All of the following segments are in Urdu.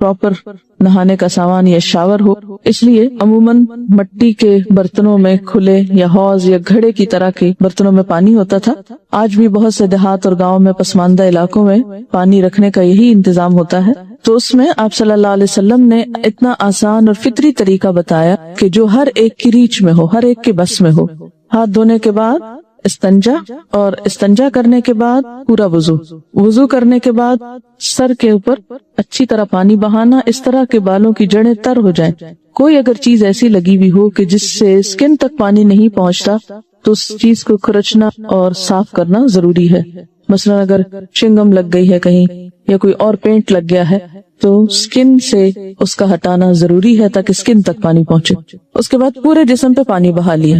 پراپر نہانے کا سامان یا شاور ہو، اس لیے عموماً مٹی کے برتنوں میں، کھلے یا حوض یا گھڑے کی طرح کے برتنوں میں پانی ہوتا تھا۔ آج بھی بہت سے دیہات اور گاؤں میں پسماندہ علاقوں میں پانی رکھنے کا یہی انتظام ہوتا ہے، تو اس میں آپ صلی اللہ علیہ وسلم نے اتنا آسان اور فطری طریقہ بتایا کہ جو ہر ایک کی ریچ میں ہو، ہر ایک کے بس میں ہو۔ ہاتھ دھونے کے بعد استنجا، اور استنجا کرنے کے بعد پورا وضو کرنے کے بعد سر کے اوپر اچھی طرح پانی بہانا، اس طرح کے بالوں کی جڑیں تر ہو جائیں۔ کوئی اگر چیز ایسی لگی ہوئی ہو کہ جس سے اسکن تک پانی نہیں پہنچتا تو اس چیز کو کھرچنا اور صاف کرنا ضروری ہے۔ مثلا اگر چنگم لگ گئی ہے کہیں یا کوئی اور پینٹ لگ گیا ہے تو اسکن سے اس کا ہٹانا ضروری ہے تاکہ اسکن تک پانی پہنچے۔ اس کے بعد پورے جسم پہ پانی بہا لیا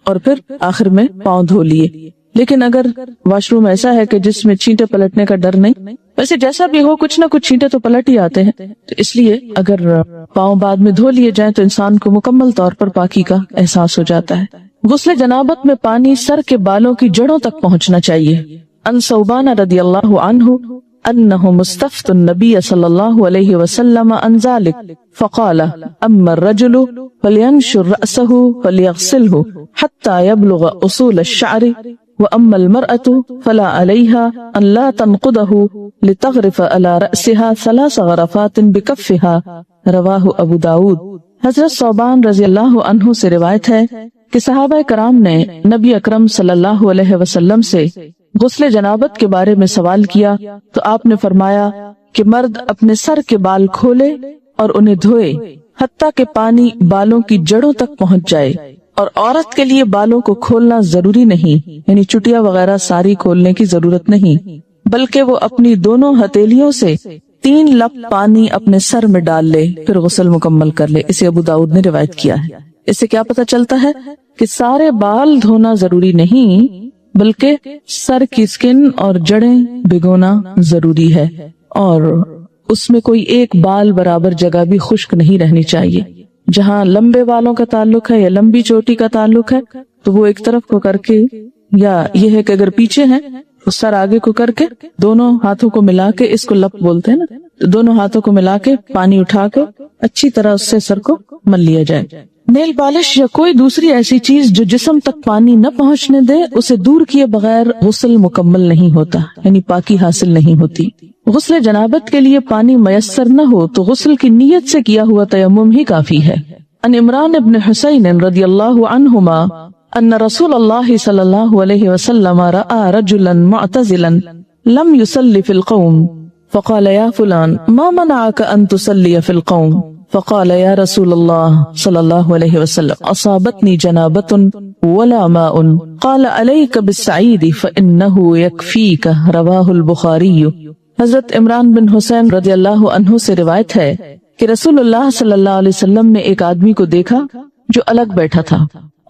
اور پھر آخر میں پاؤں دھو لیے۔ لیکن اگر واش روم ایسا ہے کہ جس میں چھینٹے پلٹنے کا ڈر نہیں، ویسے جیسا بھی ہو کچھ نہ کچھ چھینٹے تو پلٹ ہی آتے ہیں، تو اس لیے اگر پاؤں بعد میں دھو لیے جائیں تو انسان کو مکمل طور پر پاکی کا احساس ہو جاتا ہے۔ غسل جنابت میں پانی سر کے بالوں کی جڑوں تک پہنچنا چاہیے۔ ان ثوبان رضی اللہ عنہ انه مستفت النبی صلی اللہ علیہ وسلم عن ذلك فقال اما الرجل فلينشر رأسه فليغسله حتى يبلغ اصول الشعر واما المرأة فلا عليها ان لا تنقضه لتغرف على رأسها 3 غرفات بكفها رواہ ابو داود۔ حضرت ثوبان رضی اللہ عنہ سے روایت ہے کہ صحابہ کرام نے نبی اکرم صلی اللہ علیہ وسلم سے غسل جنابت کے بارے میں سوال کیا تو آپ نے فرمایا کہ مرد اپنے سر کے بال کھولے اور انہیں دھوئے حتیٰ کہ پانی بالوں کی جڑوں تک پہنچ جائے، اور عورت کے لیے بالوں کو کھولنا ضروری نہیں، یعنی چٹیا وغیرہ ساری کھولنے کی ضرورت نہیں، بلکہ وہ اپنی دونوں ہتھیلیوں سے 3 لپ پانی اپنے سر میں ڈال لے پھر غسل مکمل کر لے۔ اسے ابو داؤد نے روایت کیا ہے۔ اس سے کیا پتہ چلتا ہے کہ سارے بال دھونا ضروری نہیں بلکہ سر کی سکن اور جڑیں بھگونا ضروری ہے، اور اس میں کوئی ایک بال برابر جگہ بھی خشک نہیں رہنی چاہیے۔ جہاں لمبے بالوں کا تعلق ہے یا لمبی چوٹی کا تعلق ہے تو وہ ایک طرف کو کر کے، یا یہ ہے کہ اگر پیچھے ہیں تو سر آگے کو کر کے دونوں ہاتھوں کو ملا کے، اس کو لپ بولتے ہیں نا، دونوں ہاتھوں کو ملا کے پانی اٹھا کے اچھی طرح اس سے سر کو مل لیا جائے۔ نیل پالش یا کوئی دوسری ایسی چیز جو جسم تک پانی نہ پہنچنے دے، اسے دور کیے بغیر غسل مکمل نہیں ہوتا، یعنی پاکی حاصل نہیں ہوتی۔ غسل جنابت کے لیے پانی میسر نہ ہو تو غسل کی نیت سے کیا ہوا تیمم ہی کافی ہے۔ ان عمران ابن حسین رضی اللہ عنہما ان رسول اللہ صلی اللہ علیہ وسلم رأى رجلا معتزلا لم يصلي في القوم فقال يا فلان ما منعك ان تصلي في القوم فقال يا رسول الله صلى الله عليه وسلم اصابتني جنابة ولا ماء قال عليك بالسعيد فانه يكفيك رواه البخاري۔ حضرت عمران بن حسین رضی اللہ عنہ سے روایت ہے کہ رسول اللہ صلی اللہ علیہ وسلم نے ایک آدمی کو دیکھا جو الگ بیٹھا تھا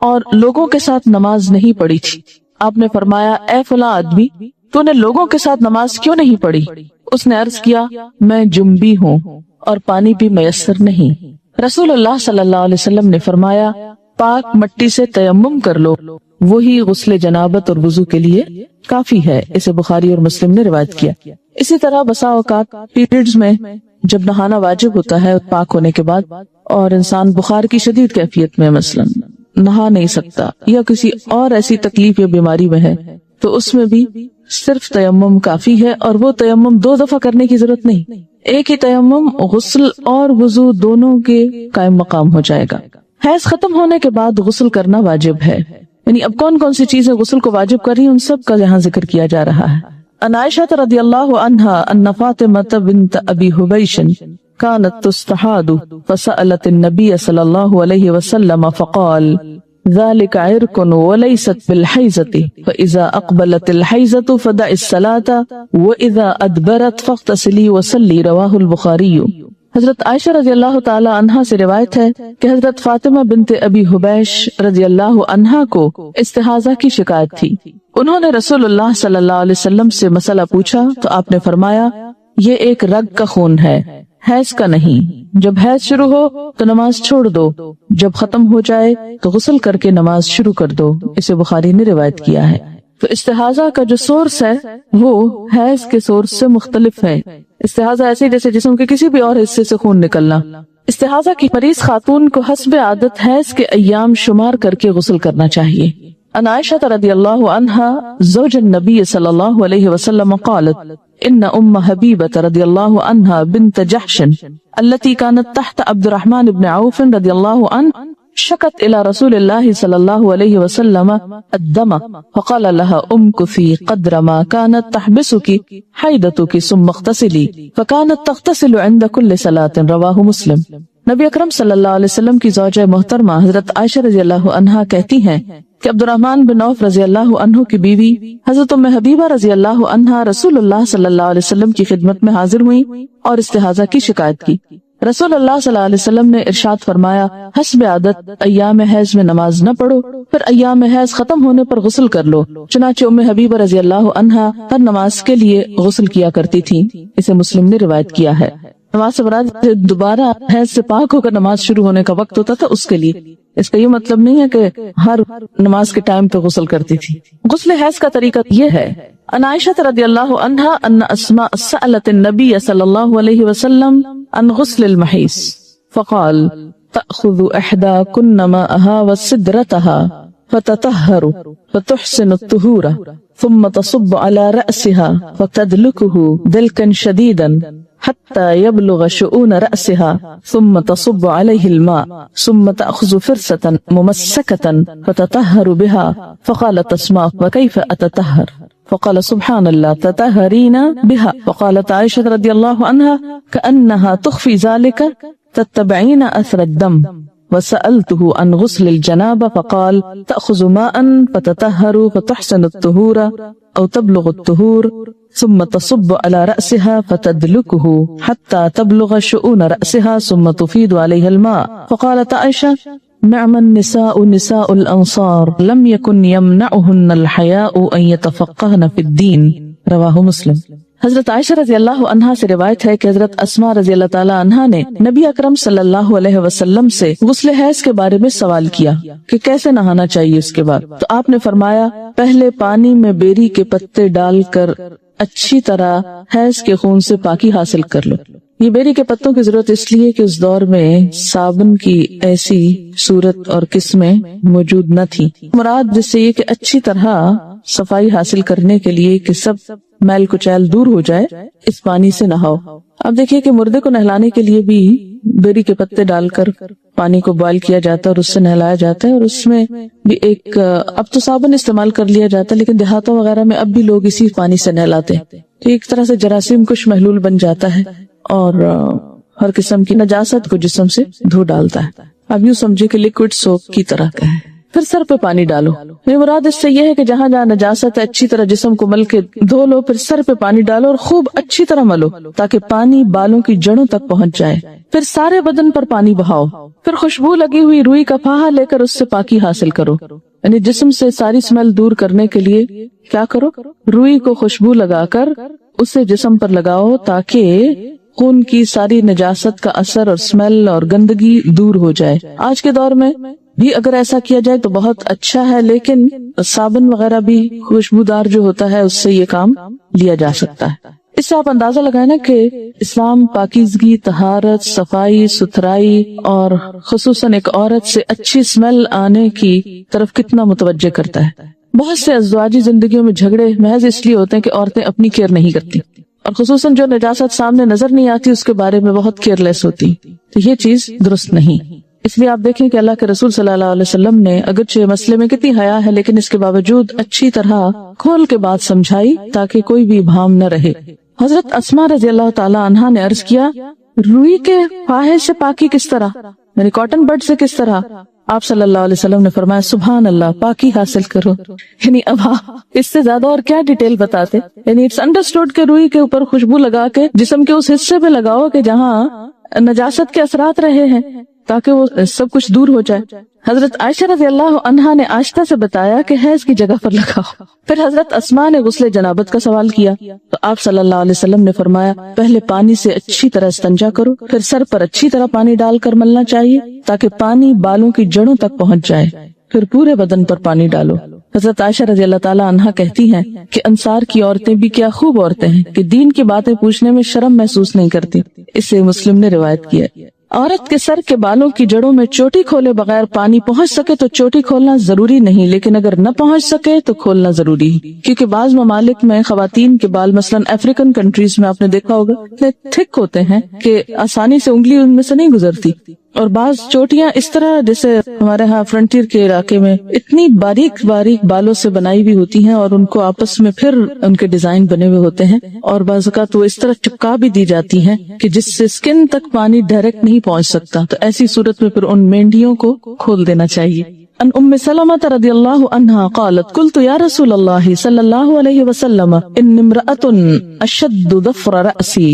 اور لوگوں کے ساتھ نماز نہیں پڑھی تھی۔ آپ نے فرمایا اے فلاں آدمی، تو نے لوگوں کے ساتھ نماز کیوں نہیں پڑھی؟ اس نے عرض کیا میں جنبی ہوں اور پانی بھی میسر نہیں۔ رسول اللہ صلی اللہ علیہ وسلم نے فرمایا پاک مٹی سے تیمم کر لو، وہی غسل جنابت اور وضو کے لیے کافی ہے۔ اسے بخاری اور مسلم نے روایت کیا۔ اسی طرح بسا اوقات پیریڈز میں جب نہانا واجب ہوتا ہے پاک ہونے کے بعد، اور انسان بخار کی شدید کیفیت میں مثلا نہا نہیں سکتا یا کسی اور ایسی تکلیف یا بیماری میں ہے، تو اس میں بھی صرف تیمم کافی ہے، اور وہ تیمم 2 دفعہ کرنے کی ضرورت نہیں، ایک ہی تیمم غسل اور وضو دونوں کے قائم مقام ہو جائے گا۔ حیض ختم ہونے کے بعد غسل کرنا واجب ہے، یعنی اب کون کون سی چیزیں غسل کو واجب کر رہی ہیں ان سب کا یہاں ذکر کیا جا رہا ہے۔ عن عائشہ رضی اللہ عنہا ان فاطمہ بنت ابی حبیش كانت تستحاض فسألت النبي صلى الله عليه وسلم فقال ذلك عرق وليست بالحيضة فإذا أقبلت الحيضة فدع الصلاة وإذا أدبرت فاغتسلي وصلي رواه البخاري۔ حضرت عائشہ رضی اللہ تعالی عنہا سے روایت ہے کہ حضرت فاطمہ بنت ابی حبیش رضی اللہ عنہا کو استحاضہ کی شکایت تھی۔ انہوں نے رسول اللہ صلی اللہ علیہ وسلم سے مسئلہ پوچھا تو آپ نے فرمایا یہ ایک رگ کا خون ہے، حیض کا نہیں۔ جب حیض شروع ہو تو نماز چھوڑ دو، جب ختم ہو جائے تو غسل کر کے نماز شروع کر دو۔ اسے بخاری نے روایت کیا ہے۔ تو استحاضہ کا جو سورس ہے وہ حیض کے سورس سے مختلف ہے، استحاضہ ایسے جیسے جسم کے کسی بھی اور حصے سے خون نکلنا. استحاضہ کی مریض خاتون کو حسب عادت حیض کے ایام شمار کر کے غسل کرنا چاہیے. عن عائشة رضی اللہ عنہا زوج النبی صلی اللہ علیہ وسلم قالت ان ام حبیبة رضی اللہ عنہا بنت جحش التي كانت تحت عبد الرحمن بن عوف رضی اللہ عنہ شکت الى رسول اللہ صلی اللہ علیہ وسلم الدم فقال لها امكثي قدر ما كانت تحبسك حيضتك ثم اغتسلي فكانت تغتسل عند كل صلاة. رواہ مسلم. نبی اکرم صلی اللہ علیہ وسلم کی زوجہ محترمہ حضرت عائشہ رضی اللہ عنہا کہتی ہیں کہ عبد الرحمن بن عوف رضی اللہ عنہ کی بیوی حضرت ام حبیبہ رضی اللہ عنہا رسول اللہ صلی اللہ علیہ وسلم کی خدمت میں حاضر ہوئی اور استحاضہ کی شکایت کی. رسول اللہ صلی اللہ علیہ وسلم نے ارشاد فرمایا حسب عادت ایام حیض میں نماز نہ پڑھو، پھر ایام حیض ختم ہونے پر غسل کر لو. چنانچہ ام حبیبہ رضی اللہ عنہا ہر نماز کے لیے غسل کیا کرتی تھی. اسے مسلم نے روایت کیا ہے. نماز سے مراد دوبارہ حیض سے پاک ہو کر نماز شروع ہونے کا وقت ہوتا تھا اس کے لیے. اس کا یہ مطلب نہیں ہے کہ ہر نماز کے ٹائم پہ غسل کرتی تھی. غسل حیض کا طریقہ یہ ہے. عن عائشة رضی اللہ عنہا ان اسماء سألت النبی صلی اللہ علیہ وسلم عن غسل المحیض فقال تأخذ احداكن ماءها وسدرتها فتطهر فتحسن الطهور ثم تصب على رأسها فتدلكه دلكا شديدا حتى يبلغ شؤون رأسها ثم تصب عليه الماء ثم تأخذ فرصة ممسكة فتطهر بها. فقالت اسماء وكيف أتطهر؟ فقال سبحان الله تطهرين بها. فقالت عائشة رضي الله عنها كأنها تخفي ذلك تتبعين أثر الدم. وسألته عن غسل الجنابة فقال تأخذ ماء فتطهر فتحسن الطهور أو تبلغ الطهور ثم تصب على رأسها فتدلكه حتى تبلغ شؤون رأسها ثم تفيد عليها الماء. فقالت عائشة نعم النساء نساء الأنصار لم يكن يمنعهن الحياء أن يتفقهن في الدين. رواہ مسلم. حضرت عائشہ رضی اللہ عنہا سے روایت ہے کہ حضرت اسماء رضی اللہ تعالی عنہا نے نبی اکرم صلی اللہ علیہ وسلم سے غسل حیض کے بارے میں سوال کیا کہ کیسے نہانا چاہیے اس کے بعد. تو آپ نے فرمایا پہلے پانی میں بیری کے پتے ڈال کر اچھی طرح حیض کے خون سے پاکی حاصل کر لو. یہ بیری کے پتوں کی ضرورت اس لیے کہ اس دور میں صابن کی ایسی صورت اور قسمیں موجود نہ تھی. مراد جس سے یہ کہ اچھی طرح صفائی حاصل کرنے کے لیے کہ سب میل کچیل دور ہو جائے اس پانی سے نہاؤ. اب دیکھیے کہ مردے کو نہلانے کے لیے بھی بیری کے پتے ڈال کر پانی کو بوائل کیا جاتا ہے اور اس سے نہلایا جاتا ہے، اور اس میں بھی ایک اب تو صابن استعمال کر لیا جاتا ہے لیکن دیہاتوں وغیرہ میں اب بھی لوگ اسی پانی سے نہلاتے ہیں. تو ایک طرح سے جراثیم کش محلول بن جاتا ہے اور ہر قسم کی نجاست کو جسم سے دھو ڈالتا ہے. اب یوں سمجھے کہ لیکوڈ سوپ کی طرح کا ہے. پھر سر پہ پانی ڈالو. مراد اس سے یہ ہے کہ جہاں جہاں نجاست ہے اچھی طرح جسم کو مل کے دھو لو، پھر سر پہ پانی ڈالو اور خوب اچھی طرح ملو تاکہ پانی بالوں کی جڑوں تک پہنچ جائے. پھر سارے بدن پر پانی بہاؤ. پھر خوشبو لگی ہوئی روئی کا پھاہا لے کر اس سے پاکی حاصل کرو. یعنی جسم سے ساری اسمیل دور کرنے کے لیے کیا کرو، روئی کو خوشبو لگا کر اسے جسم پر لگاؤ تاکہ خون کی ساری نجاست کا اثر اور اسمیل اور گندگی دور ہو جائے. آج کے دور میں بھی اگر ایسا کیا جائے تو بہت اچھا ہے، لیکن صابن وغیرہ بھی خوشبودار جو ہوتا ہے اس سے یہ کام لیا جا سکتا ہے. اس سے آپ اندازہ لگائیں نا کہ اسلام پاکیزگی، طہارت، صفائی ستھرائی اور خصوصاً ایک عورت سے اچھی اسمیل آنے کی طرف کتنا متوجہ کرتا ہے. بہت سے ازواجی زندگیوں میں جھگڑے محض اس لیے ہوتے ہیں کہ عورتیں اپنی کیئر نہیں کرتی اور خصوصاً جو نجاست سامنے نظر نہیں آتی اس کے بارے میں بہت کیئر لیس ہوتی. تو یہ چیز درست نہیں. اس لیے آپ دیکھیں کہ اللہ کے رسول صلی اللہ علیہ وسلم نے اگرچہ مسئلے میں کتنی حیا ہے لیکن اس کے باوجود اچھی طرح کھول کے بات سمجھائی تاکہ کوئی بھی ابہام نہ رہے. حضرت اسماء رضی اللہ تعالی عنہا نے عرض کیا روئی کے پھاہے سے پاکی کس طرح، یعنی کاٹن بڈ سے کس طرح؟ آپ صلی اللہ علیہ وسلم نے فرمایا سبحان اللہ، پاکی حاصل کرو. یعنی اب اس سے زیادہ اور کیا ڈیٹیل بتاتے. یعنی اٹس انڈرسٹوڈ کہ روئی کے اوپر خوشبو لگا کے جسم کے اس حصے پہ لگاؤ کہ جہاں نجاست کے اثرات رہے ہیں تاکہ وہ سب کچھ دور ہو جائے. حضرت عائشہ رضی اللہ عنہا نے آشتا سے بتایا کہ حیض کی جگہ پر لگاؤ. پھر حضرت اسماء نے غسل جنابت کا سوال کیا تو آپ صلی اللہ علیہ وسلم نے فرمایا پہلے پانی سے اچھی طرح استنجا کرو، پھر سر پر اچھی طرح پانی ڈال کر ملنا چاہیے تاکہ پانی بالوں کی جڑوں تک پہنچ جائے، پھر پورے بدن پر پانی ڈالو۔ حضرت عائشہ رضی اللہ تعالیٰ عنہا کہتی ہیں کہ انصار کی عورتیں بھی کیا خوب عورتیں ہیں کہ دین کی باتیں پوچھنے میں شرم محسوس نہیں کرتی۔ اسے مسلم نے روایت کیا۔ عورت کے سر کے بالوں کی جڑوں میں چوٹی کھولے بغیر پانی پہنچ سکے تو چوٹی کھولنا ضروری نہیں، لیکن اگر نہ پہنچ سکے تو کھولنا ضروری ہے، کیونکہ بعض ممالک میں خواتین کے بال مثلاً افریقن کنٹریز میں آپ نے دیکھا ہوگا اتنے تھک ہوتے ہیں کہ آسانی سے انگلی ان میں سے نہیں گزرتی، اور بعض چوٹیاں اس طرح جیسے ہمارے ہاں فرنٹیر کے علاقے میں اتنی باریک باریک بالوں سے بنائی ہوئی ہوتی ہیں اور ان کو آپس میں پھر ان کے ڈیزائن بنے ہوئے ہوتے ہیں، اور بعض اوقات وہ اس طرح چپکا بھی دی جاتی ہیں کہ جس سے اسکن تک پانی ڈائریکٹ نہیں پہنچ سکتا، تو ایسی صورت میں پھر ان مینڈیوں کو کھول دینا چاہیے۔ ان ام سلمة رضی اللہ عنہا قالت قلت یا رسول اللہ صلی اللہ علیہ وسلم ان امرأة اشد ضفر رأسی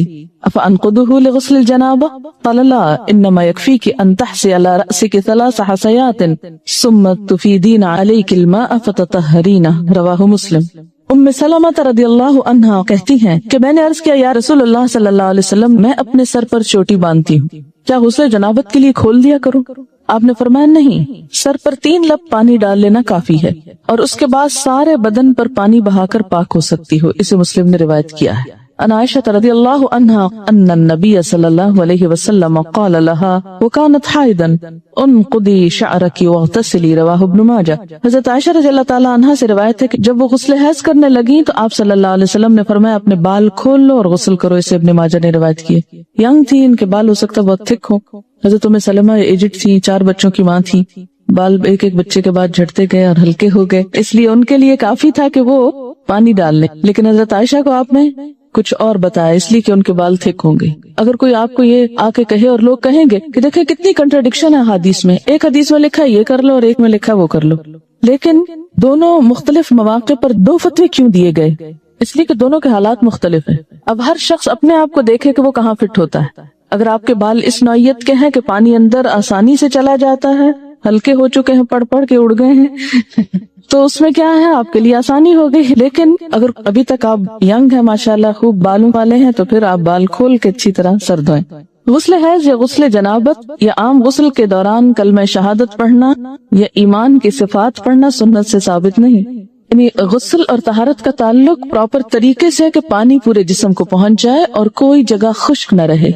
افانقضه لغسل الجنابة قال لا انما يكفيك ان تحسي على رأسك 3 حسيات ثم تفيدين عليك الماء فتطهرين رواہ مسلم۔ ام سلمة رضی اللہ عنہا کہتی ہیں کہ میں نے عرض کیا یا رسول اللہ صلی اللہ علیہ وسلم میں اپنے سر پر چوٹی باندھتی ہوں، کیا غسل جنابت کے لیے کھول دیا کروں؟ آپ نے فرمایا نہیں، سر پر 3 لب پانی ڈال لینا کافی ہے اور اس کے بعد سارے بدن پر پانی بہا کر پاک ہو سکتی ہو۔ اسے مسلم نے روایت کیا ہے۔ عن عائشة رضی اللہ عنہا ان النبی صلی اللہ علیہ وسلم قال لها وكانت حائضا انقضی شعرك واغتسلی رواہ ابن ماجہ۔ حضرت عائشہ رضی اللہ تعالیٰ عنہا سے روایت ہے کہ جب وہ غسل حیض کرنے لگیں تو آپ صلی اللہ علیہ وسلم نے فرمایا اپنے بال کھول لو اور غسل کرو۔ اسے ابن ماجہ نے روایت کی۔ ینگ تھی، ان کے بال ہو سکتا بہت تھک ہو۔ حضرت ام سلمہ ایجڈ تھی، 4 بچوں کی ماں تھی، بال ایک ایک بچے کے بعد جھڑتے گئے اور ہلکے ہو گئے، اس لیے ان کے لیے کافی تھا کہ وہ پانی ڈال لیں، لیکن حضرت عائشہ کو آپ نے کچھ اور بتایا اس لیے کہ ان کے بال تھک ہوں گے۔ اگر کوئی آپ کو یہ آ کے کہے اور لوگ کہیں گے کہ دیکھیں کتنی کنٹراڈکشن ہے حدیث میں، ایک حدیث میں لکھا یہ کر لو اور ایک میں لکھا وہ کر لو، لیکن دونوں مختلف مواقع پر 2 فتوے کیوں دیے گئے؟ اس لیے کہ دونوں کے حالات مختلف ہیں۔ اب ہر شخص اپنے آپ کو دیکھے کہ وہ کہاں فٹ ہوتا ہے۔ اگر آپ کے بال اس نوعیت کے ہیں کہ پانی اندر آسانی سے چلا جاتا ہے، ہلکے ہو چکے ہیں، پڑھ پڑھ کے اڑ گئے ہیں تو اس میں کیا ہے، آپ کے لیے آسانی ہو گئی۔ لیکن اگر ابھی تک آپ ینگ ہیں، ماشاءاللہ خوب بالوں والے ہیں، تو پھر آپ بال کھول کے اچھی طرح سر دھوئیں۔ غسل حیض یا غسل جنابت یا عام غسل کے دوران کلمہ شہادت پڑھنا یا ایمان کی صفات پڑھنا سنت سے ثابت نہیں، یعنی غسل اور طہارت کا تعلق پراپر طریقے سے ہے کہ پانی پورے جسم کو پہنچ جائے اور کوئی جگہ خشک نہ رہے،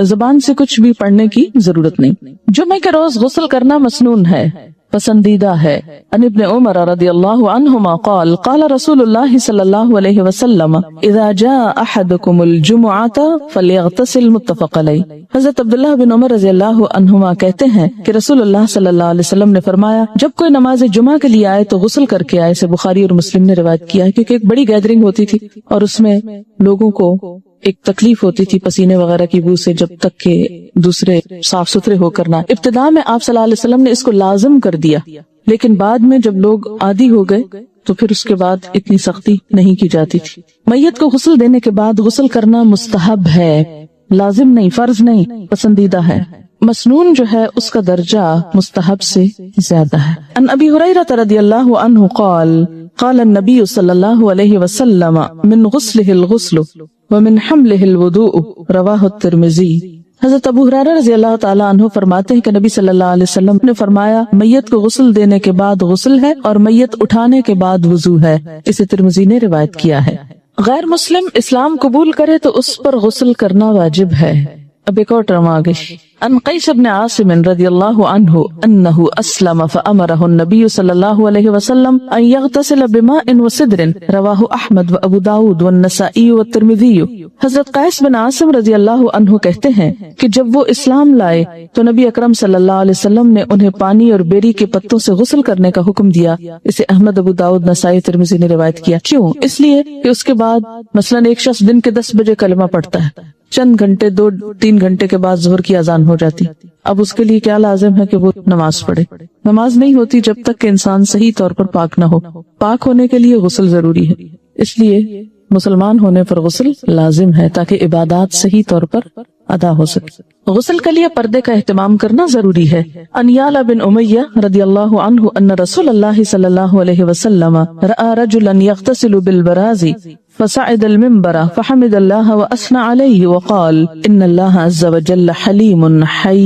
زبان سے کچھ بھی پڑھنے کی ضرورت نہیں۔ جمعے کے روز غسل کرنا مسنون ہے، پسندیدہ ہے۔ ان ابن عمر رضی اللہ عنہما قال قال رسول اللہ صلی اللہ علیہ وسلم اذا جاء احدکم الجمعة فلیغتسل متفق علیہ۔ حضرت عبداللہ بن عمر رضی اللہ عنہما کہتے ہیں کہ رسول اللہ صلی اللہ علیہ وسلم نے فرمایا جب کوئی نماز جمعہ کے لیے آئے تو غسل کر کے آئے۔ سے بخاری اور مسلم نے روایت کیا ہے، کیونکہ ایک بڑی گیدرنگ ہوتی تھی اور اس میں لوگوں کو ایک تکلیف ہوتی تھی پسینے وغیرہ کی بو سے، جب تک کہ دوسرے صاف ستھرے ہو کر نہ۔ ابتدا میں آپ صلی اللہ علیہ وسلم نے اس کو لازم کر دیا، لیکن بعد میں جب لوگ عادی ہو گئے تو پھر اس کے بعد اتنی سختی نہیں کی جاتی تھی۔ میت کو غسل دینے کے بعد غسل کرنا مستحب ہے، لازم نہیں، فرض نہیں، پسندیدہ ہے۔ مسنون جو ہے اس کا درجہ مستحب سے زیادہ ہے۔ ان ابی ہریرہ رضی اللہ عنہ قال قال النبی صلی اللہ علیہ وسلم من غسلہ الغسل ومن حملہ الوضوء رواہ الترمذی۔ حضرت ابو ہریرہ رضی اللہ تعالیٰ عنہ فرماتے ہیں کہ نبی صلی اللہ علیہ وسلم نے فرمایا میت کو غسل دینے کے بعد غسل ہے اور میت اٹھانے کے بعد وضو ہے۔ اسے ترمذی نے روایت کیا ہے۔ غیر مسلم اسلام قبول کرے تو اس پر غسل کرنا واجب ہے۔ اب ایک اور ٹرم آگے۔ ان قیس بن عاصم رضی اللہ عنہ انہ اسلم فامرہ النبی صلی اللہ علیہ وسلم ان یغتسل بماء وسدر رواہ احمد و ابو داود والنسائی والترمذی۔ حضرت قیس بن عاصم رضی اللہ عنہ کہتے ہیں کہ جب وہ اسلام لائے تو نبی اکرم صلی اللہ علیہ وسلم نے انہیں پانی اور بیری کے پتوں سے غسل کرنے کا حکم دیا۔ اسے احمد، ابو داود، نسائی، ترمذی نے روایت کیا۔ کیوں؟ اس لیے کہ اس کے بعد مثلاً ایک شخص دن کے 10 بجے کلمہ پڑھتا ہے، چند گھنٹے 2-3 گھنٹے کے بعد ظہر کی اذان ہو جاتی، اب اس کے لیے کیا لازم ہے کہ وہ نماز پڑھے؟ نماز نہیں ہوتی جب تک کہ انسان صحیح طور پر پاک نہ ہو۔ پاک ہونے کے لیے غسل ضروری ہے، اس لیے مسلمان ہونے پر غسل لازم ہے تاکہ عبادات صحیح طور پر ادا ہو سکے۔ غسل کے لیے پردے کا اہتمام کرنا ضروری ہے۔ ان یعلا بن امیہ رضی اللہ عنہ ان رسول اللہ صلی اللہ علیہ وسلم رأى رجلا يغتسل بالبراز فصعد المنبر فحمد الله واثنى عليه وقال ان الله عز وجل حليم حي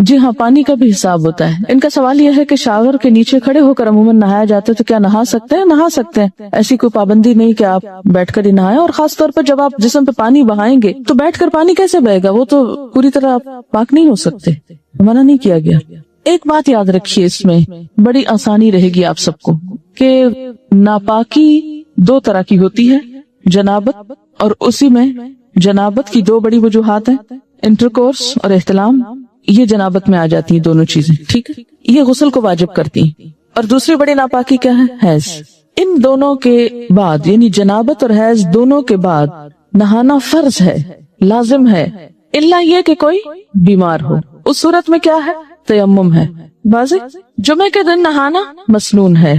جی ہاں، پانی کا بھی حساب ہوتا ہے. ان کا سوال یہ ہے کہ شاور کے نیچے کھڑے ہو کر عموماً نہایا جاتا ہے تو کیا نہا سکتے ہیں؟ نہا سکتے ہیں، ایسی کوئی پابندی نہیں کہ آپ بیٹھ کر ہی نہائیں. اور خاص طور پر جب آپ جسم پہ پانی بہائیں گے تو بیٹھ کر پانی کیسے بہے گا؟ وہ تو پوری طرح آپ پاک نہیں ہو سکتے، منع نہیں کیا گیا. ایک بات یاد رکھیے، اس میں بڑی آسانی رہے گی آپ سب کو کہ ناپاکی دو طرح کی ہوتی ہے، جنابت، اور اسی میں جنابت کی دو بڑی وجوہات ہیں، انٹرکورس اور احتلام. یہ جنابت میں آ جاتی ہیں دونوں چیزیں، ٹھیک ہے، یہ غسل کو واجب کرتی ہیں. اور دوسری بڑی ناپاکی کیا ہے؟ حیض. ان دونوں کے بعد، یعنی جنابت اور حیض دونوں کے بعد نہانا فرض ہے، لازم ہے، الا یہ کہ کوئی بیمار ہو. اس صورت میں کیا ہے؟ تیمم ہے. واضح؟ جمعے کے دن نہانا مسنون ہے،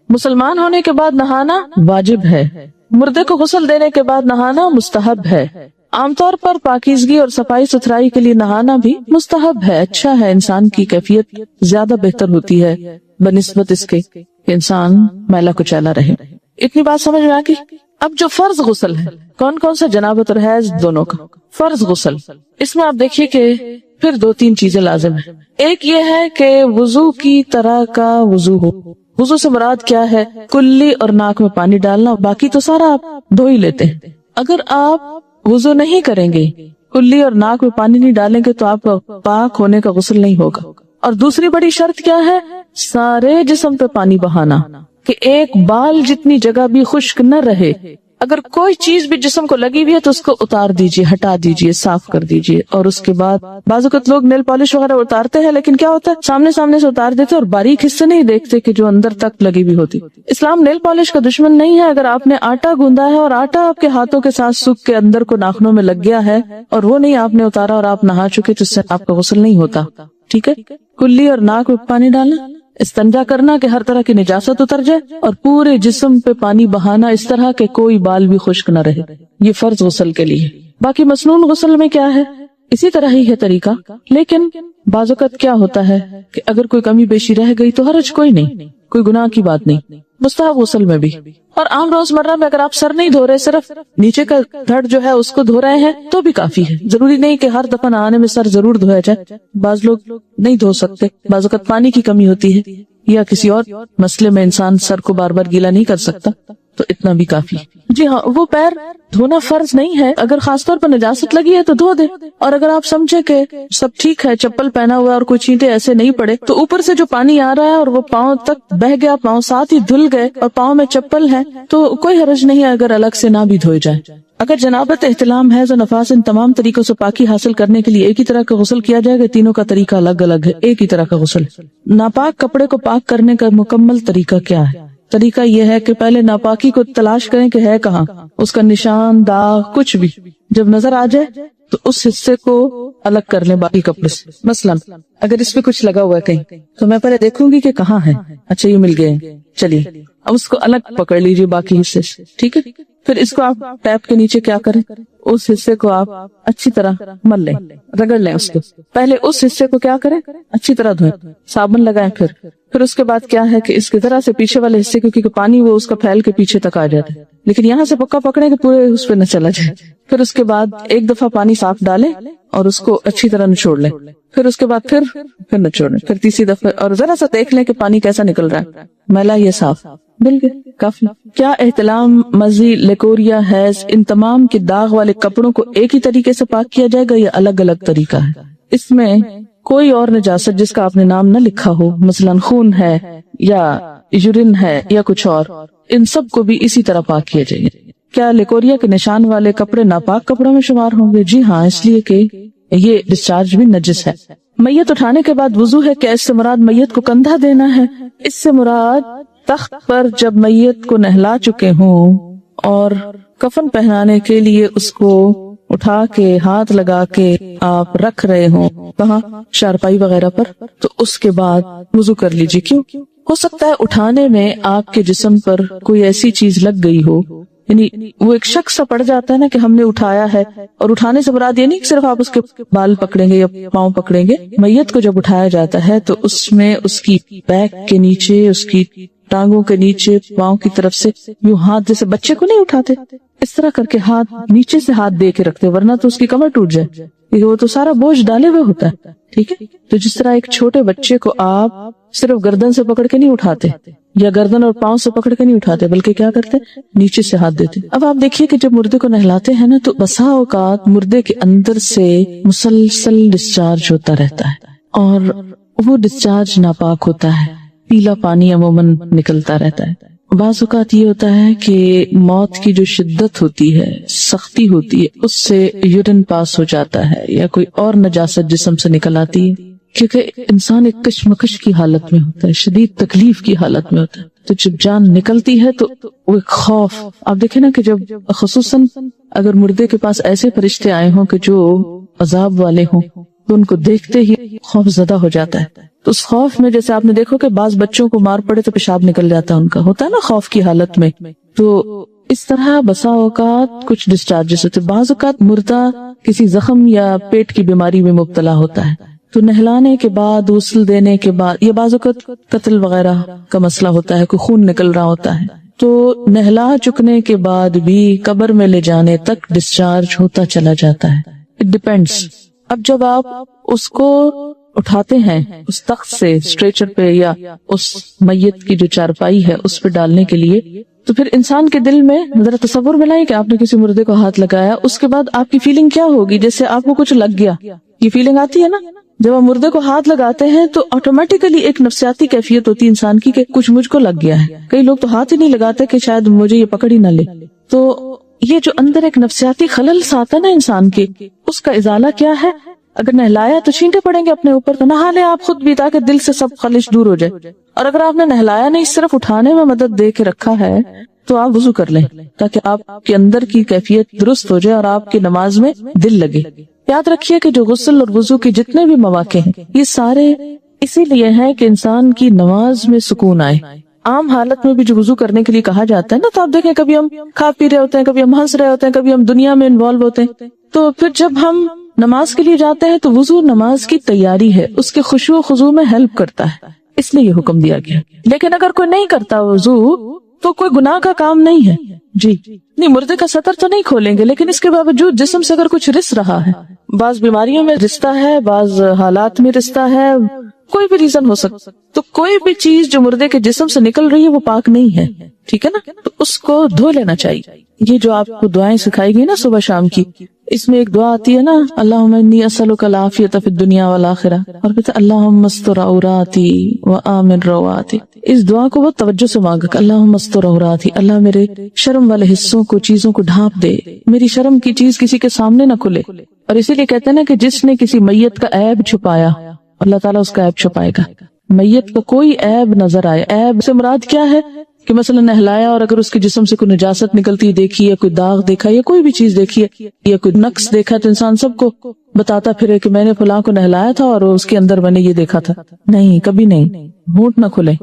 مسلمان ہونے کے بعد نہانا واجب ہے، مردے کو غسل دینے کے بعد نہانا مستحب ہے. عام طور پر پاکیزگی اور صفائی ستھرائی کے لیے نہانا بھی مستحب ہے، اچھا ہے، انسان کی کیفیت زیادہ بہتر ہوتی ہے بنسبت اس کے کہ انسان میلا کچیلا رہے. اتنی بات سمجھ میں آ گئی؟ اب جو فرض غسل ہے، کون کون سا؟ جنابت اور حیض دونوں کا فرض غسل. اس میں آپ دیکھیے کہ پھر دو تین چیزیں لازم ہیں. ایک یہ ہے کہ وضو کی طرح کا وضو ہو. وضو سے مراد کیا ہے؟ کلی اور ناک میں پانی ڈالنا، باقی تو سارا آپ دھو ہی لیتے ہیں. اگر آپ وضو نہیں کریں گے، کلی اور ناک میں پانی نہیں ڈالیں گے تو آپ کا پاک ہونے کا غسل نہیں ہوگا. اور دوسری بڑی شرط کیا ہے؟ سارے جسم پہ پانی بہانا، کہ ایک بال جتنی جگہ بھی خشک نہ رہے. اگر کوئی چیز بھی جسم کو لگی ہوئی ہے تو اس کو اتار دیجئے، ہٹا دیجئے، صاف کر دیجئے. اور اس کے بعد بعض اوقات لوگ نیل پالش وغیرہ اتارتے ہیں، لیکن کیا ہوتا ہے، سامنے سے اتار دیتے اور باریک حصے نہیں دیکھتے کہ جو اندر تک لگی ہوئی ہوتی. اسلام نیل پالش کا دشمن نہیں ہے. اگر آپ نے آٹا گوندا ہے اور آٹا آپ کے ہاتھوں کے ساتھ سوکھ کے اندر کو ناخنوں میں لگ گیا ہے اور وہ نہیں آپ نے اتارا اور آپ نہا چکے تو اس سے آپ کا غسل نہیں ہوتا. ٹھیک ہے، کلی اور ناک میں پانی ڈالنا، استنجا کرنا کہ ہر طرح کی نجاست اتر جائے، اور پورے جسم پہ پانی بہانا اس طرح کہ کوئی بال بھی خشک نہ رہے. یہ فرض غسل کے لیے. باقی مسنون غسل میں کیا ہے؟ اسی طرح ہی ہے طریقہ، لیکن بعض اوقات کیا ہوتا ہے کہ اگر کوئی کمی بیشی رہ گئی تو حرج کوئی نہیں، کوئی گناہ کی بات نہیں. مستحب غسل میں بھی. اور عام روزمرہ میں اگر آپ سر نہیں دھو رہے، صرف نیچے کا دھڑ جو ہے اس کو دھو رہے ہیں تو بھی کافی ہے. ضروری نہیں کہ ہر دفعہ نہانے میں سر ضرور دھویا جائے. بعض لوگ نہیں دھو سکتے، بعض اوقات پانی کی کمی ہوتی ہے یا کسی اور مسئلے میں انسان سر کو بار بار گیلا نہیں کر سکتا، تو اتنا بھی کافی. جی ہاں، وہ پیر دھونا فرض نہیں ہے. اگر خاص طور پر نجاست لگی ہے تو دھو دے. اور اگر آپ سمجھے کہ سب ٹھیک ہے، چپل پہنا ہوا اور کوئی چینٹے ایسے نہیں پڑے، تو اوپر سے جو پانی آ رہا ہے اور وہ پاؤں تک بہ گیا، پاؤں ساتھ ہی دھل گئے اور پاؤں میں چپل ہے، تو کوئی حرج نہیں ہے اگر الگ سے نہ بھی دھوئے جائے. اگر جنابت، احتلام، حیض و نفاس، ان تمام طریقوں سے پاکی حاصل کرنے کے لیے ایک ہی طرح کا غسل کیا جائے گا، تینوں کا طریقہ الگ الگ ہے، ایک ہی طرح کا غسل. ناپاک کپڑے کو پاک کرنے کا مکمل طریقہ کیا ہے؟ طریقہ یہ ہے کہ پہلے ناپاکی کو تلاش کریں کہ ہے کہاں، اس کا نشان، داغ، کچھ بھی جب نظر آ جائے تو اس حصے کو الگ کر لیں باقی کپڑے سے. مثلا اگر اس پہ کچھ لگا ہوا ہے کہیں تو میں پہلے دیکھوں گی کہ کہاں ہے. اچھا یہ مل گئے، چلیے اب اس کو الگ پکڑ لیجیے باقی حصے سے. ٹھیک ہے، پھر اس کو آپ ٹیپ کے نیچے کیا کریں، اس حصے کو آپ اچھی طرح مل لیں، رگڑ لیں اس کو. پہلے اس حصے کو کیا کریں، اچھی طرح دھوئیں، صابن لگائیں. پھر اس کے بعد کیا ہے کہ اس کی طرح سے پیچھے والے حصے، کیونکہ پانی وہ اس کا پھیل کے پیچھے تک آ جاتا ہے، لیکن یہاں سے پکا پکڑے کہ پورے اس پہ نہ چلا جائے. پھر اس کے بعد ایک دفعہ پانی صاف ڈالیں اور اس کو اچھی طرح نچوڑ لیں. پھر اس کے بعد پھر نچوڑیں، پھر تیسری دفعہ اور ذرا سا دیکھ لیں کہ پانی کیسا نکل رہا ہے، میلا یہ صاف، بالکل کافی. کیا احتلام، مزی، لیکوریا، حیض، ان تمام کے داغ والے کپڑوں کو ایک ہی طریقے سے پاک کیا جائے گا یا الگ الگ طریقہ ہے؟ اس میں کوئی اور نجاست جس کا آپ نے نام نہ لکھا ہو، مثلا خون ہے یا یورین ہے یا کچھ اور، ان سب کو بھی اسی طرح پاک کیا جائے. کیا لیکوریا کے نشان والے کپڑے ناپاک کپڑوں میں شمار ہوں گے؟ جی ہاں، اس لیے کہ یہ ڈسچارج بھی نجس ہے. میت اٹھانے کے بعد وضو ہے، کیا اس سے مراد میت کو کندھا دینا ہے؟ اس سے مراد تخت پر جب میت کو نہلا چکے ہوں اور کفن پہنانے کے لیے اس کو اٹھا کے ہاتھ لگا کے آپ رکھ رہے ہوں، کہاں، چارپائی وغیرہ پر، تو اس کے بعد وضو کر لیجیے. کیوں؟ ہو سکتا ہے اٹھانے میں آپ کے جسم پر کوئی ایسی چیز لگ گئی ہو، یعنی وہ ایک شک سا پڑ جاتا ہے نا کہ ہم نے اٹھایا ہے. اور اٹھانے سے مراد یہ نہیں کہ صرف آپ اس کے بال پکڑیں گے یا پاؤں پکڑیں گے. میت کو جب اٹھایا جاتا ہے تو اس میں اس کی بیک کے نیچے، اس کی ٹانگوں کے نیچے، پاؤں کی طرف سے یوں ہاتھ، جیسے بچے کو نہیں اٹھاتے اس طرح کر کے ہاتھ نیچے سے ہاتھ دے کے رکھتے، ورنہ تو اس کی کمر ٹوٹ جائے. کیونکہ وہ تو سارا بوجھ ڈالے ہوئے ہوتا ہے. ٹھیک ہے, تو جس طرح ایک چھوٹے بچے کو آپ صرف گردن سے پکڑ کے نہیں اٹھاتے یا گردن اور پاؤں سے پکڑ کے نہیں اٹھاتے, بلکہ کیا کرتے, نیچے سے ہاتھ دیتے. اب آپ دیکھیے کہ جب مردے کو نہلاتے ہیں نا, تو بسا اوقات مردے کے اندر سے مسلسل ڈسچارج ہوتا رہتا ہے, اور وہ ڈسچارج ناپاک ہوتا ہے, پیلا پانی عموماً نکلتا رہتا ہے. بعض اوقات یہ ہوتا ہے کہ موت کی جو شدت ہوتی ہے, سختی ہوتی ہے, اس سے یورین پاس ہو جاتا ہے یا کوئی اور نجاست جسم سے نکل آتی ہے, کیونکہ انسان ایک کشمکش کی حالت میں ہوتا ہے, شدید تکلیف کی حالت میں ہوتا ہے. تو جب جان نکلتی ہے تو وہ ایک خوف, آپ دیکھیں نا کہ جب خصوصاً اگر مردے کے پاس ایسے فرشتے آئے ہوں کہ جو عذاب والے ہوں, تو ان کو دیکھتے ہی خوف زدہ ہو جاتا ہے. تو اس خوف میں جیسے آپ نے دیکھو کہ بعض بچوں کو مار پڑے تو پیشاب نکل جاتا ہے, ان کا ہوتا ہے نا خوف کی حالت میں. تو اس طرح بسا اوقات کچھ ڈسچارجز ہوتے. بعض اوقات مردہ کسی زخم یا پیٹ کی بیماری میں مبتلا ہوتا ہے, تو نہلانے کے بعد, غسل دینے کے بعد, یہ بعض اوقات قتل وغیرہ کا مسئلہ ہوتا ہے, کوئی خون نکل رہا ہوتا ہے, تو نہلا چکنے کے بعد بھی قبر میں لے جانے تک ڈسچارج ہوتا چلا جاتا ہے. It depends. اب جب آپ اس کو اٹھاتے ہیں اس تخت سے اسٹریچر پہ یا اس میت کی جو چارپائی ہے اس پہ ڈالنے کے لیے, تو پھر انسان کے دل میں ذرا تصور میں لائیں کہ آپ نے کسی مردے کو ہاتھ لگایا, اس کے بعد آپ کی فیلنگ کیا ہوگی؟ جیسے آپ کو کچھ لگ گیا, یہ فیلنگ آتی ہے نا. جب آپ مردے کو ہاتھ لگاتے ہیں تو آٹومیٹیکلی ایک نفسیاتی کیفیت ہوتی ہے انسان کی کہ کچھ مجھ کو لگ گیا ہے. کئی لوگ تو ہاتھ ہی نہیں لگاتے کہ شاید مجھے یہ پکڑ ہی نہ لے. تو یہ جو اندر ایک نفسیاتی خلل آتا ہے نا انسان کے, اس کا ازالہ کیا ہے؟ اگر نہلایا تو چھینٹے پڑیں گے اپنے اوپر, تو نہا لیں آپ خود بھی تاکہ دل سے سب خلش دور ہو جائے. اور اگر آپ نے نہلایا نہیں, صرف اٹھانے میں مدد دے کے رکھا ہے, تو آپ وضو کر لیں تاکہ آپ کے اندر کی کیفیت درست ہو جائے اور آپ کی نماز میں دل لگے. یاد رکھیے کہ جو غسل اور وضو کے جتنے بھی مواقع ہیں, یہ سارے اسی لیے ہیں کہ انسان کی نماز میں سکون آئے. عام حالت میں بھی جو وضو کرنے کے لیے کہا جاتا ہے نا, تو آپ دیکھیں کبھی ہم کھا پی رہے ہوتے ہیں, کبھی ہم ہنس رہے ہوتے ہیں, کبھی ہم دنیا میں انوالو ہوتے ہیں. تو پھر جب ہم نماز کے لیے جاتے ہیں تو وضو نماز کی تیاری ہے, اس کے خشوع و خضوع میں ہیلپ کرتا ہے, اس لیے یہ حکم دیا گیا. لیکن اگر کوئی نہیں کرتا وضو تو کوئی گناہ کا کام نہیں ہے. جی نہیں, مردے کا سطر تو نہیں کھولیں گے, لیکن اس کے باوجود جسم سے اگر کچھ رس رہا ہے, بعض بیماریوں میں رستا ہے, بعض حالات میں رستا ہے, کوئی بھی ریزن ہو سکتا, تو کوئی بھی چیز جو مردے کے جسم سے نکل رہی ہے وہ پاک نہیں ہے. ٹھیک ہے نا, تو اس کو دھو لینا چاہیے. یہ جو آپ کو دعائیں سکھائی گئی نا صبح شام کی, اس میں ایک دعا آتی ہے نا, اللہم انی اسألک العافیۃ فی الدنیا والآخرہ, اور کہتے ہیں اللہم استر عوراتی وآمن رواتی. اس دعا کو بہت توجہ سے مانگا, اللہم استر عوراتی, اللہ میرے شرم والے حصوں کو, چیزوں کو ڈھانپ دے, میری شرم کی چیز کسی کے سامنے نہ کھلے. اور اسی لیے کہتے ہیں نا کہ جس نے کسی میت کا عیب چھپایا, اللہ تعالیٰ اس کا عیب چھپائے گا. میت کا کوئی عیب نظر آئے, عیب سے مراد کیا ہے کہ مثلا نہلایا اور اگر اس کے جسم سے کوئی نجاست نکلتی دیکھی, یا کوئی داغ دیکھا, یا کوئی بھی چیز دیکھی ہے, یا کوئی نقص دیکھا, تو انسان سب کو بتاتا پھرے کہ میں نے فلاں کو نہلایا تھا اور اس کے اندر میں نے یہ دیکھا تھا. نہیں, کبھی نہیں, ہونٹ نہ کھلے.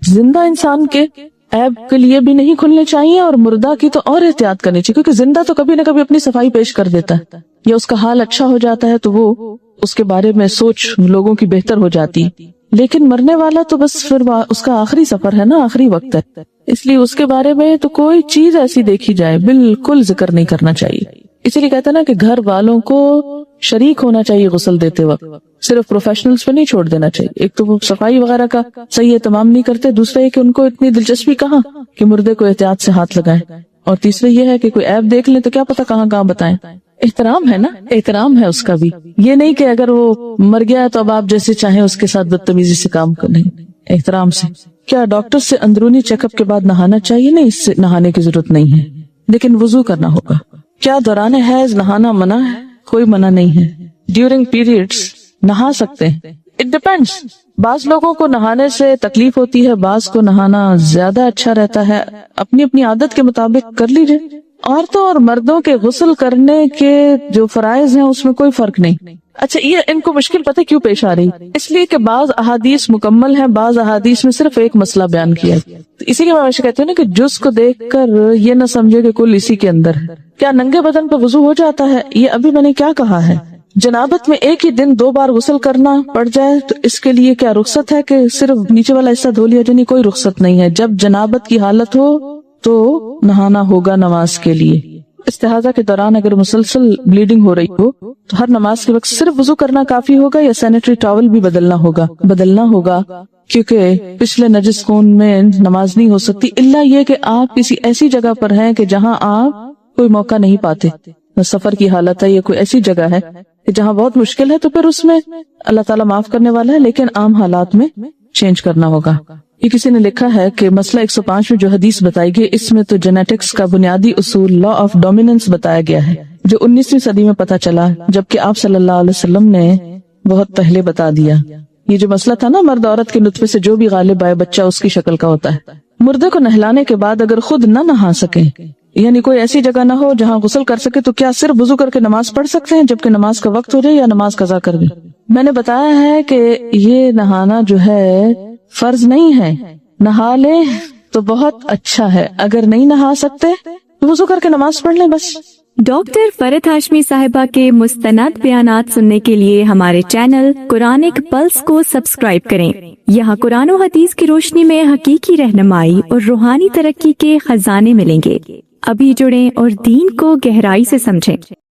زندہ انسان کے عیب کے لیے بھی نہیں کھلنے چاہیے, اور مردہ کی تو اور احتیاط کرنی چاہیے, کیونکہ زندہ تو کبھی نہ کبھی اپنی صفائی پیش کر دیتا ہے, یا اس کا حال اچھا ہو جاتا ہے تو وہ اس کے بارے میں سوچ لوگوں کی بہتر ہو جاتی. لیکن مرنے والا تو بس پھر اس کا آخری سفر ہے نا, آخری وقت ہے, اس لیے اس کے بارے میں تو کوئی چیز ایسی دیکھی جائے بالکل ذکر نہیں کرنا چاہیے. اسی لیے کہتے ہیں نا کہ گھر والوں کو شریک ہونا چاہیے غسل دیتے وقت, صرف پروفیشنلز پہ نہیں چھوڑ دینا چاہیے. ایک تو وہ صفائی وغیرہ کا صحیح اہتمام نہیں کرتے, دوسرا یہ کہ ان کو اتنی دلچسپی کہاں کہ مردے کو احتیاط سے ہاتھ لگائیں, اور تیسرا یہ ہے کہ کوئی عیب دیکھ لیں تو کیا پتا کہاں کہاں بتائیں. احترام ہے نا, احترام ہے اس کا بھی. یہ نہیں کہ اگر وہ مر گیا ہے تو اب آپ جیسے چاہیں اس کے ساتھ بدتمیزی سے کام کریں, احترام سے. کیا ڈاکٹر سے اندرونی چیک اپ کے بعد نہانا چاہیے؟ نہیں, اس سے نہانے کی ضرورت نہیں ہے, لیکن وضو کرنا ہوگا. کیا دوران حیض نہانا منع ہے؟ کوئی منع نہیں ہے. ڈیورنگ پیریڈز نہا سکتے ہیں, اٹ ڈیپینڈس. بعض لوگوں کو نہانے سے تکلیف ہوتی ہے, بعض کو نہانا زیادہ اچھا رہتا ہے, اپنی اپنی عادت کے مطابق کر لیجئے. عورتوں اور مردوں کے غسل کرنے کے جو فرائض ہیں اس میں کوئی فرق نہیں. اچھا, یہ ان کو مشکل پتہ کیوں پیش آ رہی؟ اس لیے کہ بعض احادیث مکمل ہیں, بعض احادیث میں صرف ایک مسئلہ بیان کیا ہے. اسی لیے میں ہمیشہ کہتی ہوں نا کہ جز کو دیکھ کر یہ نہ سمجھے کہ کل اسی کے اندر ہے. کیا ننگے بدن پہ وضو ہو جاتا ہے؟ یہ ابھی میں نے کیا کہا ہے. جنابت میں ایک ہی دن 2 بار غسل کرنا پڑ جائے تو اس کے لیے کیا رخصت ہے کہ صرف نیچے والا حصہ دھو لیا جائے؟ کوئی رخصت نہیں ہے. جب جنابت کی حالت ہو تو نہانا ہوگا نماز کے لیے. استحاضہ کے دوران اگر مسلسل بلیڈنگ ہو رہی ہو تو ہر نماز کے وقت صرف وضو کرنا کافی ہوگا یا سینیٹری ٹاول بھی بدلنا ہوگا کیونکہ پچھلے نجس خون میں نماز نہیں ہو سکتی الا یہ کہ آپ کسی ایسی جگہ پر ہیں کہ جہاں آپ کوئی موقع نہیں پاتے، سفر کی حالت ہے یا کوئی ایسی جگہ ہے کہ جہاں بہت مشکل ہے، تو پھر اس میں اللہ تعالیٰ معاف کرنے والا ہے، لیکن عام حالات میں چینج کرنا ہوگا۔ یہ کسی نے لکھا ہے کہ مسئلہ 105 میں جو حدیث بتائی گئی اس میں تو جینیٹکس کا بنیادی اصول لا آف ڈومیننس بتایا گیا ہے جو 19ویں صدی میں پتہ چلا، جبکہ آپ صلی اللہ علیہ وسلم نے بہت پہلے بتا دیا۔ یہ جو مسئلہ تھا نا، مرد عورت کے نطفے سے جو بھی غالب آئے بچہ اس کی شکل کا ہوتا ہے۔ مردے کو نہلانے کے بعد اگر خود نہ نہا سکیں، یعنی کوئی ایسی جگہ نہ ہو جہاں غسل کر سکے، تو کیا صرف وضو کر کے نماز پڑھ سکتے ہیں جبکہ نماز کا وقت ہو جائے یا نماز قضا کر دیں؟ میں نے بتایا ہے کہ یہ نہانا جو ہے فرض نہیں ہے، نہا لیں تو بہت اچھا ہے، اگر نہیں نہا سکتے تو وضو کر کے نماز پڑھ لیں بس۔ ڈاکٹر فرحت ہاشمی صاحبہ کے مستند بیانات سننے کے لیے ہمارے چینل قرآنک پلس کو سبسکرائب کریں۔ یہاں قرآن و حدیث کی روشنی میں حقیقی رہنمائی اور روحانی ترقی کے خزانے ملیں گے۔ ابھی جڑیں اور دین کو گہرائی سے سمجھیں۔